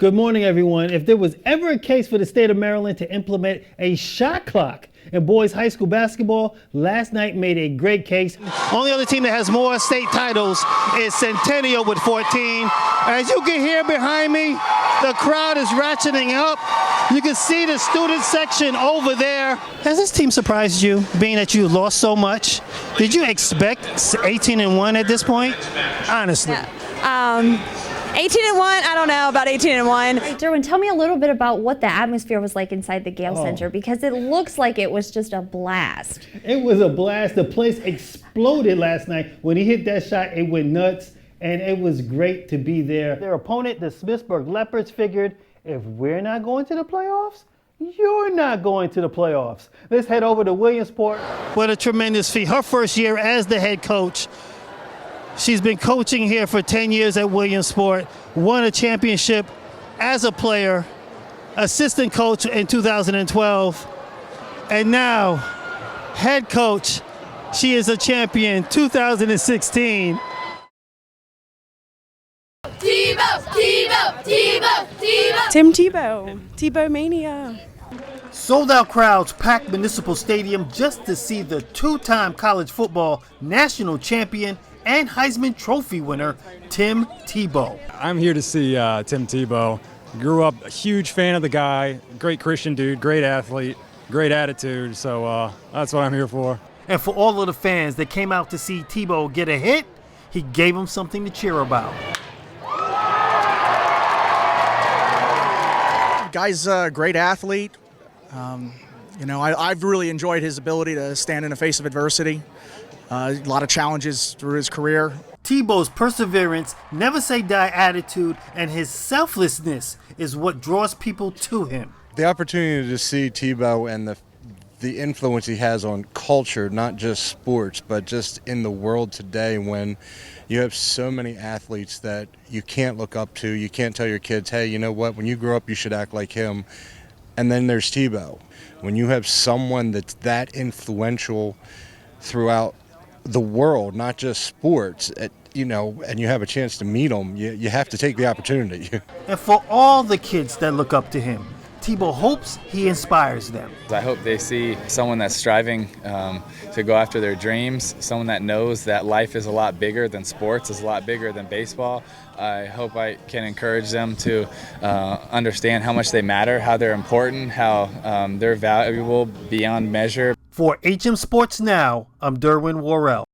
Good morning, everyone. If there was ever a case for the state of Maryland to implement a shot clock in boys high school basketball, last night made a great case. Only other team that has more state titles is Centennial with 14. As you can hear behind me, the crowd is ratcheting up. You can see the student section over there. Has this team surprised you, being that you lost so much? Did you expect 18-1 at this point? Honestly. Yeah. 18-1, I don't know about 18-1. Derwin, tell me a little bit about what the atmosphere was like inside the Gale Center, because it looks like it was just a blast. It was a blast. The place exploded last night. When he hit that shot, it went nuts, and it was great to be there. Their opponent, the Smithsburg Leopards, figured if we're not going to the playoffs, you're not going to the playoffs. Let's head over to Williamsport. What a tremendous feat. Her first year as the head coach. She's been coaching here for 10 years at Williamsport, won a championship as a player, assistant coach in 2012, and now head coach. She is a champion 2016. Tim Tebow Mania. Sold-out crowds packed Municipal Stadium just to see the two-time college football national champion and Heisman Trophy winner, Tim Tebow. I'm here to see Tim Tebow. Grew up a huge fan of the guy, great Christian dude, great athlete, great attitude, so that's what I'm here for. And for all of the fans that came out to see Tebow get a hit, he gave them something to cheer about. Guy's a great athlete. I've really enjoyed his ability to stand in the face of adversity. A lot of challenges through his career. Tebow's perseverance, never say die attitude, and his selflessness is what draws people to him. The opportunity to see Tebow and the influence he has on culture, not just sports, but just in the world today, when you have so many athletes that you can't look up to, you can't tell your kids, hey, you know what, when you grow up you should act like him. And then there's Tebow. When you have someone that's that influential throughout the world, not just sports, and you have a chance to meet them, you have to take the opportunity. And for all the kids that look up to him, Tebow hopes he inspires them. I hope they see someone that's striving to go after their dreams, someone that knows that life is a lot bigger than sports, is a lot bigger than baseball. I hope I can encourage them to understand how much they matter, how they're important, how they're valuable beyond measure. For HM Sports Now, I'm Derwin Worrell.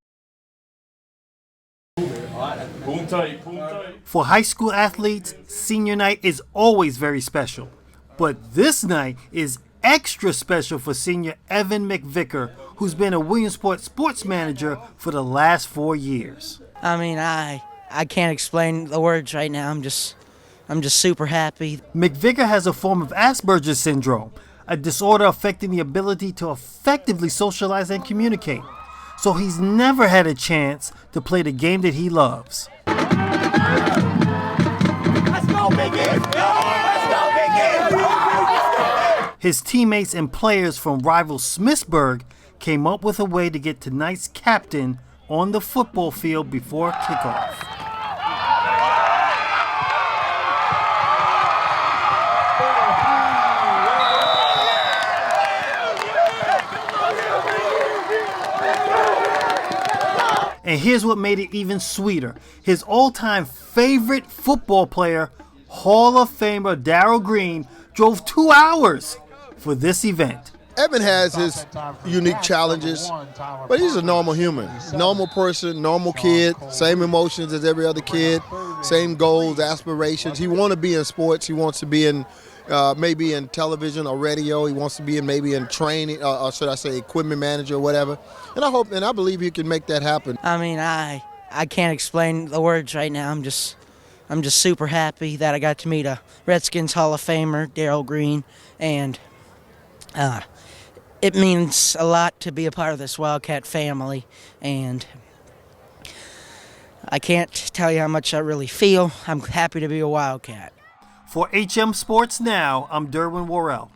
For high school athletes, senior night is always very special. But this night is extra special for senior Evan McVicker, who's been a Williamsport sports manager for the last 4 years. I can't explain the words right now. I'm just super happy. McVicker has a form of Asperger's syndrome, a disorder affecting the ability to effectively socialize and communicate. So he's never had a chance to play the game that he loves. Let's go, Biggie! His teammates and players from rival Smithsburg came up with a way to get tonight's captain on the football field before kickoff. And here's what made it even sweeter. His all-time favorite football player, Hall of Famer Darryl Green, drove 2 hours for this event. Evan has his unique challenges, but he's a normal human, normal person, normal kid, same emotions as every other kid, same goals, aspirations. He wants to be in sports. He wants to be in maybe in television or radio. He wants to be maybe in training, or should I say equipment manager or whatever. And I hope and I believe he can make that happen. I can't explain the words right now. I'm just super happy that I got to meet a Redskins Hall of Famer, Darryl Green, and it means a lot to be a part of this Wildcat family, and I can't tell you how much I really feel. I'm happy to be a Wildcat. For HM Sports Now, I'm Derwin Worrell.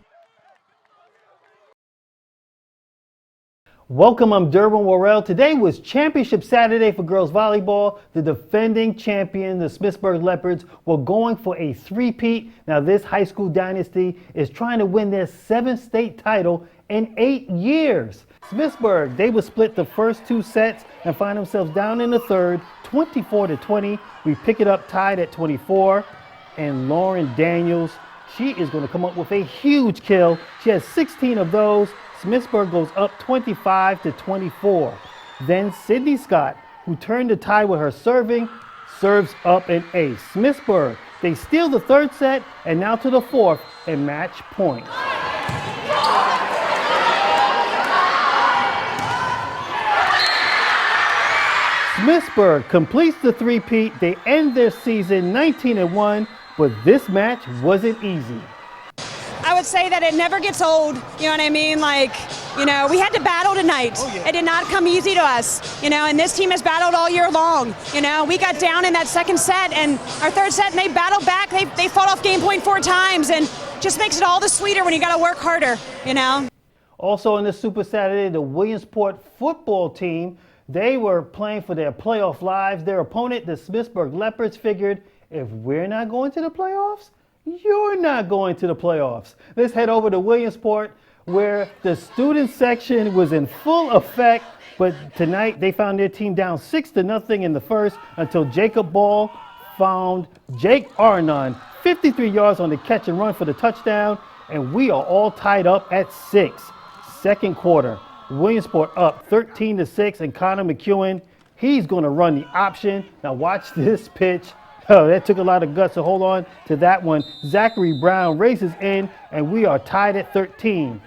Welcome, I'm Derwin Worrell. Today was Championship Saturday for girls volleyball. The defending champion, the Smithsburg Leopards, were going for a three-peat. Now this high school dynasty is trying to win their 7th state title in 8 years. Smithsburg, they would split the first 2 sets and find themselves down in the third, 24-20. We pick it up tied at 24. And Lauren Daniels, she is going to come up with a huge kill. She has 16 of those. Smithsburg goes up 25-24. Then Sydney Scott, who turned the tide with her serving, serves up an ace. Smithsburg, they steal the 3rd set and now to the 4th and match point. Smithsburg completes the three-peat. They end their season 19-1, but this match wasn't easy. I would say that it never gets old, you know what I mean? Like, you know, we had to battle tonight. It did not come easy to us, you know, and this team has battled all year long. You know, we got down in that 2nd set and our 3rd set, and they battled back. They fought off game point 4 times, and just makes it all the sweeter when you got to work harder, you know? Also on this Super Saturday, the Williamsport football team, they were playing for their playoff lives. Their opponent, the Smithsburg Leopards, figured, if we're not going to the playoffs, you're not going to the playoffs. Let's head over to Williamsport, where the student section was in full effect, but tonight they found their team down 6-0 in the first until Jacob Ball found Jake Arnon 53 yards on the catch and run for the touchdown, and we are all tied up at 6. Second quarter, Williamsport up 13-6, and Connor McEwen, he's going to run the option. Now watch this pitch. Oh, that took a lot of guts to hold on to that one. Zachary Brown races in, and we are tied at 13.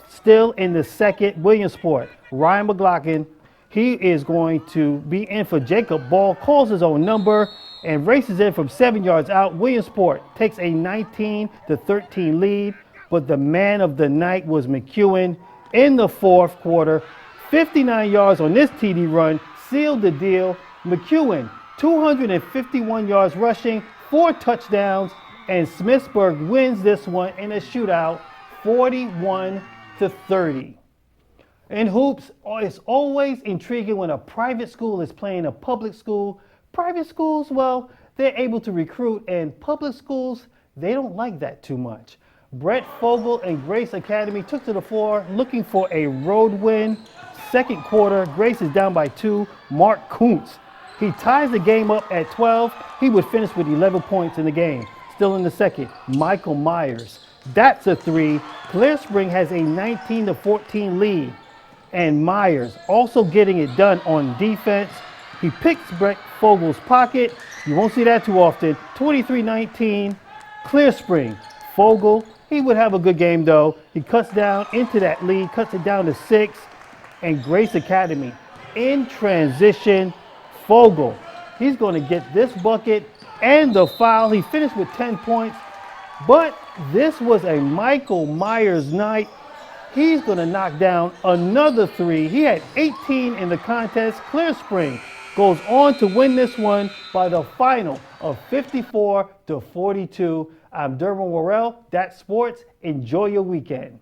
Still in the second, Williamsport. Ryan McLaughlin, he is going to be in for Jacob Ball, calls his own number, and races in from 7 yards out. Williamsport takes a 19-13 lead, but the man of the night was McEwen in the 4th quarter. 59 yards on this TD run sealed the deal. McEwen, 251 yards rushing, 4 touchdowns, and Smithsburg wins this one in a shootout, 41-30. In hoops, it's always intriguing when a private school is playing a public school. Private schools, well, they're able to recruit, and public schools, they don't like that too much. Brett Fogel and Grace Academy took to the floor looking for a road win. Second quarter, Grace is down by 2. Mark Kuntz, he ties the game up at 12. He would finish with 11 points in the game. Still in the second, Michael Myers. That's a 3. Clear Spring has a 19-14 lead. And Myers also getting it done on defense. He picks Brett Fogel's pocket. You won't see that too often. 23-19, Clear Spring. Fogel, he would have a good game though. He cuts down into that lead, cuts it down to 6. And Grace Academy in transition. Fogel, he's going to get this bucket and the foul. He finished with 10 points, but this was a Michael Myers night. He's going to knock down another 3. He had 18 in the contest. Clear Spring goes on to win this one by the final of 54-42. I'm Derwin Worrell. That's sports. Enjoy your weekend.